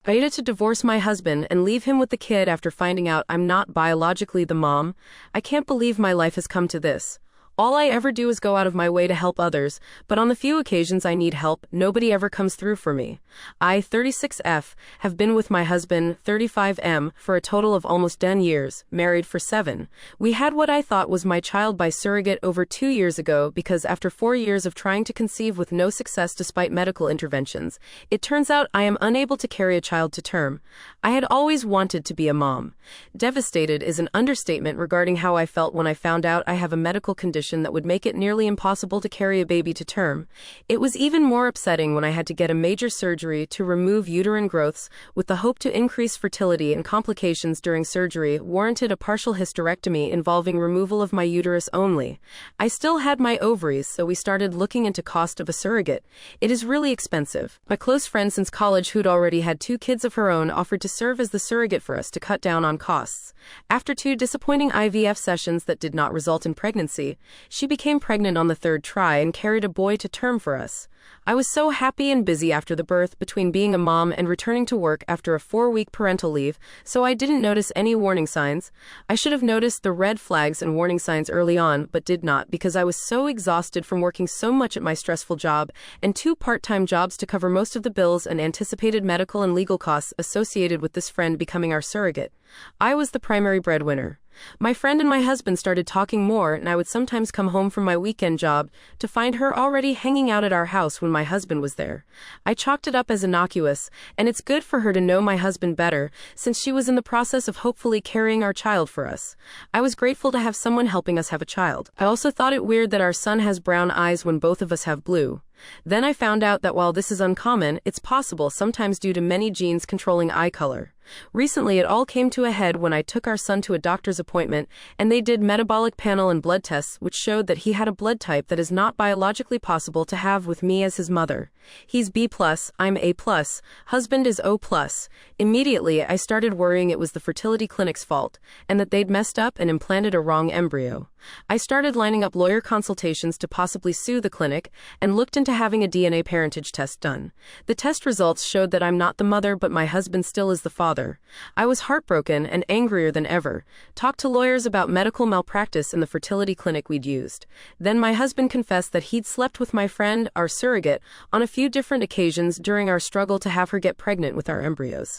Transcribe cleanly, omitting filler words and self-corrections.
AITA to divorce my husband and leave him with the kid after finding out I'm not biologically the mom. I can't believe my life has come to this. All I ever do is go out of my way to help others, but on the few occasions I need help, nobody ever comes through for me. I, 36F, have been with my husband, 35M, for a total of almost 10 years, married for 7. We had what I thought was my child by surrogate over 2 years ago because after 4 years of trying to conceive with no success despite medical interventions, it turns out I am unable to carry a child to term. I had always wanted to be a mom. Devastated is an understatement regarding how I felt when I found out I have a medical condition that would make it nearly impossible to carry a baby to term. It was even more upsetting when I had to get a major surgery to remove uterine growths with the hope to increase fertility, and complications during surgery warranted a partial hysterectomy involving removal of my uterus only. I still had my ovaries, so we started looking into cost of a surrogate. It is really expensive. My close friend since college who'd already had 2 kids of her own offered to serve as the surrogate for us to cut down on costs. After 2 disappointing IVF sessions that did not result in pregnancy, she became pregnant on the 3rd try and carried a boy to term for us. I was so happy and busy after the birth between being a mom and returning to work after a 4-week parental leave, so I didn't notice any warning signs. I should have noticed the red flags and warning signs early on, but did not because I was so exhausted from working so much at my stressful job and 2 part-time jobs to cover most of the bills and anticipated medical and legal costs associated with this friend becoming our surrogate. I was the primary breadwinner. My friend and my husband started talking more, and I would sometimes come home from my weekend job to find her already hanging out at our house when my husband was there. I chalked it up as innocuous, and it's good for her to know my husband better, since she was in the process of hopefully carrying our child for us. I was grateful to have someone helping us have a child. I also thought it weird that our son has brown eyes when both of us have blue. Then I found out that while this is uncommon, it's possible sometimes due to many genes controlling eye color. Recently, it all came to a head when I took our son to a doctor's appointment, and they did metabolic panel and blood tests which showed that he had a blood type that is not biologically possible to have with me as his mother. He's B+, I'm A+, husband is O+. Immediately, I started worrying it was the fertility clinic's fault, and that they'd messed up and implanted a wrong embryo. I started lining up lawyer consultations to possibly sue the clinic, and looked into having a DNA parentage test done. The test results showed that I'm not the mother, but my husband still is the father. I was heartbroken and angrier than ever, talked to lawyers about medical malpractice in the fertility clinic we'd used. Then my husband confessed that he'd slept with my friend, our surrogate, on a few different occasions during our struggle to have her get pregnant with our embryos.